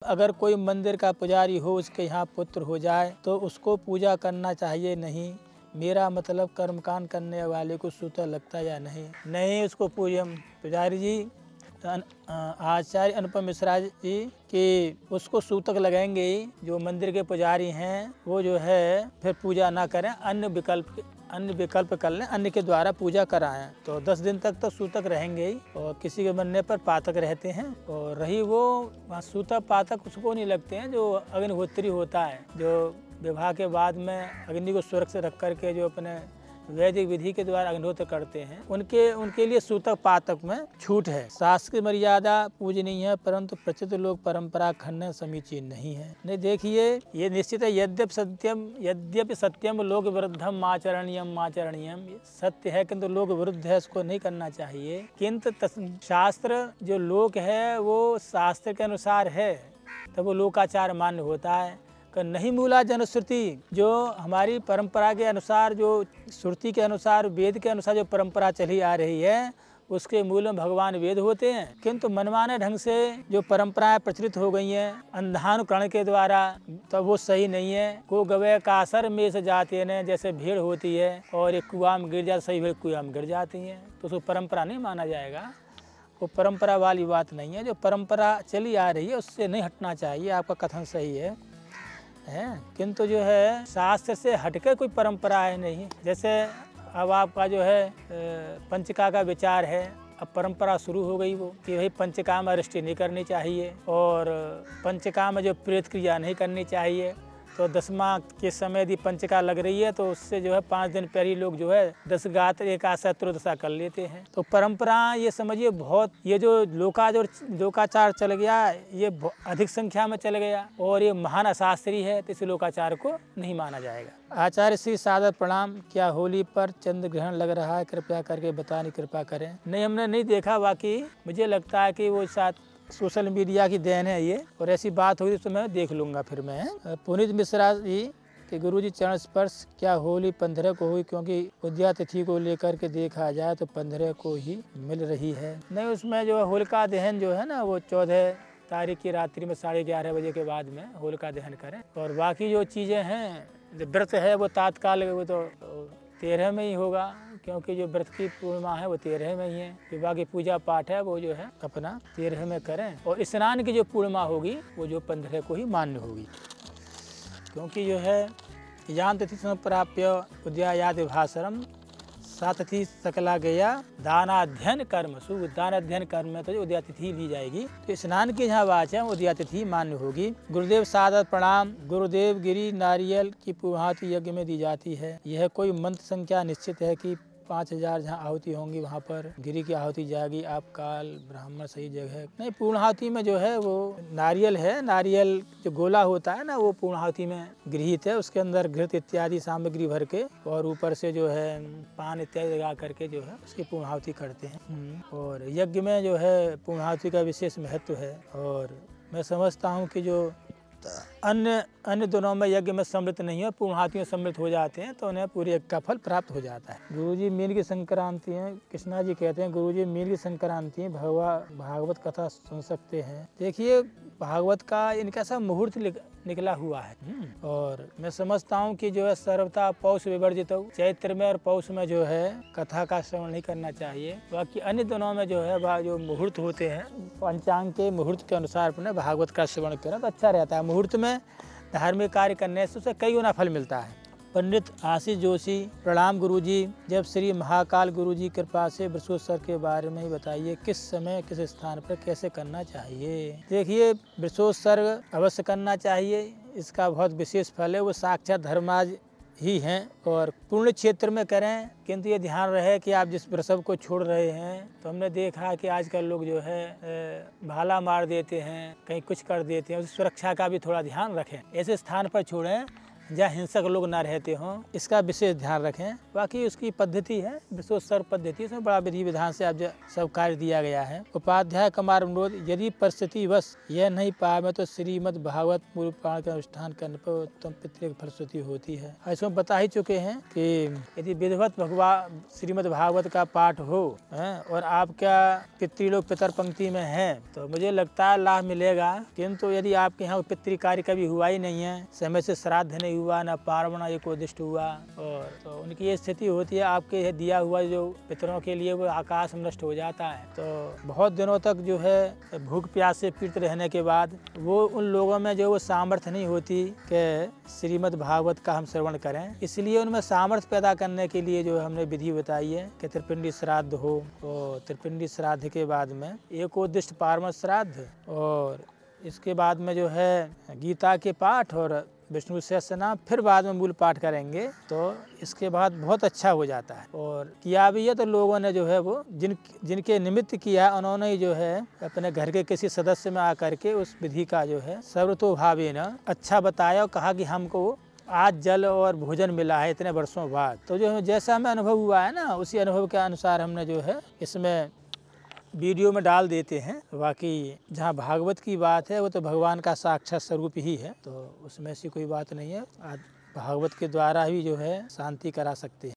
अगर कोई मंदिर का पुजारी हो, उसके यहाँ पुत्र हो जाए तो उसको पूजा करना चाहिए नहीं। मेरा मतलब कर्मकांड करने वाले को सूतक लगता है या नहीं? नहीं, उसको पुजारी जी आचार्य अनुपम मिश्रा जी कि उसको सूतक लगेंगे ही। जो मंदिर के पुजारी हैं वो जो है फिर पूजा ना करें, अन्य विकल्प कर लें, अन्य के द्वारा पूजा कराएं। तो 10 दिन तक तो सूतक रहेंगे ही और किसी के बनने पर पातक रहते हैं। और रही वो वहाँ सूतक पातक उसको नहीं लगते हैं जो अग्निहोत्री होता है, जो विवाह के बाद में अग्नि को सुरक्षित रख करके जो अपने वैदिक विधि के द्वारा अग्निहोत्र करते हैं, उनके लिए सूतक पातक में छूट है। शास्त्र की मर्यादा पूजनीय है, परंतु प्रचलित लोक परंपरा खंडन समीचीन नहीं है। नहीं, देखिए ये निश्चित है, यद्यपि सत्यम लोक विरुद्धम आचरणीयम सत्य है, किंतु लोक विरुद्ध है, इसको नहीं करना चाहिए। किंतु शास्त्र जो लोक है वो शास्त्र के अनुसार है, तब वो लोकाचार मान्य होता है। नहीं मूला जनश्रुति, जो हमारी परंपरा के अनुसार, जो श्रुति के अनुसार, वेद के अनुसार जो परंपरा चली आ रही है, उसके मूल में भगवान वेद होते हैं। किंतु मनमाने ढंग से जो परंपराएं प्रचलित हो गई हैं अंधानुकरण के द्वारा, तो वो सही नहीं है। को गवे कासर में से जाते हैं, जैसे भीड़ होती है और एक कुआं में गिर जाती, सही भीड़ कुआं में गिर जाती है, तो उसको परंपरा नहीं माना जाएगा। वो परंपरा वाली बात नहीं है। जो परंपरा चली आ रही है उससे नहीं हटना चाहिए, आपका कथन सही है। किंतु जो है शास्त्र से हटकर कोई परंपरा है नहीं। जैसे अब आपका जो है पंचका का विचार है, अब परंपरा शुरू हो गई वो कि भाई पंचका में अरिष्टि नहीं करनी चाहिए और पंचका में जो प्रेत क्रिया नहीं करनी चाहिए। तो 10वां के समय यदि पंचका लग रही है तो उससे जो है 5 दिन पहले लोग जो है 10 गात्र एकादशा त्रयोदशा कर लेते हैं। तो परंपरा ये समझिए बहुत, ये जो लोकाचार चल गया, ये अधिक संख्या में चल गया और ये महान अशास्त्री है, तो इस लोकाचार को नहीं माना जाएगा। आचार्य श्री सादर प्रणाम। क्या होली पर चंद्र ग्रहण लग रहा है? कृपया करके बताने कृपा करें। नहीं, हमने नहीं देखा, बाकी मुझे लगता है कि वो साथ सोशल मीडिया की देन है ये, और ऐसी बात हुई तो मैं देख लूंगा फिर मैं। पुनीत मिश्रा जी कि गुरुजी चरण स्पर्श क्या होली 15 को हुई? क्योंकि उद्या तिथि को लेकर के देखा जाए तो 15 को ही मिल रही है। नहीं, उसमें जो होलिका दहन जो है ना, वो 14 तारीख की रात्रि में 11:30 बजे के बाद में होलिका दहन करें। और बाकी जो चीज़ें हैं, व्रत है वो तात्काल, वो तो 13 में ही होगा, क्योंकि जो व्रत की पूर्णिमा है वो 13 में ही है। जो बाकी पूजा पाठ है वो जो है अपना 13 में करें। और स्नान की जो पूर्णिमा होगी वो जो 15 को ही मान्य होगी, क्योंकि जो है यान तिथि संप्राप्य उद्यायाद भाषरम सातिथि सकला गया दानाध्ययन कर्म शुभ। दान अध्ययन कर्म में तो उद्या तिथि ली जाएगी। तो स्नान की जहाँ बात है उद्या तिथि मान्य होगी। गुरुदेव सादर प्रणाम। गुरुदेव गिरी नारियल की पूर्णाहुति यज्ञ में दी जाती है। यह कोई मंत्र संख्या निश्चित है कि 5000 जहाँ आहुति होंगी वहाँ पर गिरी की आहुति जाएगी? आप काल ब्राह्मण सही जगह नहीं। पूर्णाहुति में जो है वो नारियल है, नारियल जो गोला होता है ना, वो पूर्णाहुति में गृहीत है। उसके अंदर घृत इत्यादि सामग्री भर के और ऊपर से जो है पान इत्यादि लगा करके जो है उसकी पूर्णाहुति करते हैं। और यज्ञ में जो है पूर्णाहुति का विशेष महत्व है। और मैं समझता हूँ कि जो अन्य दोनों में यज्ञ में सम्मिलित नहीं है, पूर्णाहुति में सम्मिलित हो जाते हैं तो उन्हें पूरे यज्ञ का फल प्राप्त हो जाता है। गुरुजी मीन की संक्रांति है, कृष्णा जी कहते हैं गुरुजी मीन की संक्रांति है, भागवत कथा सुन सकते हैं। देखिए भागवत का इनका सब मुहूर्त निकला हुआ है। और मैं समझता हूँ कि जो है सर्वथा पौष विवर्जित, चैत्र में और पौष में जो है कथा का श्रवण नहीं करना चाहिए। बाकी अन्य दिनों में जो है जो मुहूर्त होते हैं पंचांग के मुहूर्त के अनुसार अपने भागवत का श्रवण करें तो अच्छा रहता है। मुहूर्त में धार्मिक कार्य करने से उसे कई गुना फल मिलता है। पंडित आशीष जोशी प्रणाम गुरुजी। जब श्री महाकाल गुरुजी कृपा से वृषोत्सव के बारे में ही बताइए, किस समय किस स्थान पर कैसे करना चाहिए? देखिए वृषोत्सव अवश्य करना चाहिए, इसका बहुत विशेष फल है। वो साक्षात धर्माज ही हैं और पूर्ण क्षेत्र में करें। किंतु ये ध्यान रहे कि आप जिस वृषभ को छोड़ रहे हैं, तो हमने देखा कि आजकल लोग जो है भाला मार देते हैं, कहीं कुछ कर देते हैं। उस सुरक्षा का भी थोड़ा ध्यान रखें। ऐसे स्थान पर छोड़ें जहाँ हिंसक लोग ना रहते हों, इसका विशेष ध्यान रखें। बाकी उसकी पद्धति है विशोत्सर्ग पद्धति, इसमें बड़ा विधि विधान से अब सब कार्य दिया गया है। उपाध्याय कुमार अनुरोध, यदि परिस्थिति वश यह नहीं पावे तो श्रीमद् भागवत पूर्व पुराण का अनुष्ठान करने पर उत्तम पितृ फलश्रुति होती है। ऐसा बता ही चुके हैं कि यदि विधिवत भगवान श्रीमद् भागवत का पाठ हो और आपका पितृलोक पितर पंक्ति में है तो मुझे लगता है लाभ मिलेगा। किंतु यदि आपके यहाँ पितृ कार्य कभी हुआ ही नहीं है, समय से श्राद्ध नहीं हुआ, न पार्वण एकोदिष्ट हुआ, और तो उनकी ये स्थिति होती है आपके दिया हुआ जो पितरों के लिए वो आकाश में नष्ट हो जाता है। तो बहुत दिनों तक जो है भूख प्यास से पीड़ित रहने के बाद वो उन लोगों में जो वो सामर्थ्य नहीं होती कि श्रीमद् भागवत का हम श्रवण करें। इसलिए उनमें सामर्थ्य पैदा करने के लिए जो हमने विधि बताई है कि त्रिपिंडी श्राद्ध हो, और त्रिपिंडी श्राद्ध के बाद में एकोदिष्ट पार्वण श्राद्ध, और इसके बाद में जो है गीता के पाठ और विष्णु सहस्रनाम, फिर बाद में मूल पाठ करेंगे तो इसके बाद बहुत अच्छा हो जाता है। और किया भी है तो लोगों ने जो है वो जिनके निमित्त किया उन्होंने ही जो है अपने घर के किसी सदस्य में आकर के उस विधि का जो है सर्वतोभावेन अच्छा बताया और कहा कि हमको आज जल और भोजन मिला है इतने वर्षों बाद। तो जो जैसा हमें अनुभव हुआ है ना, उसी अनुभव के अनुसार हमने जो है इसमें वीडियो में डाल देते हैं। बाकी जहाँ भागवत की बात है वो तो भगवान का साक्षात स्वरूप ही है, तो उसमें ऐसी कोई बात नहीं है। आज भागवत के द्वारा ही जो है शांति करा सकते हैं।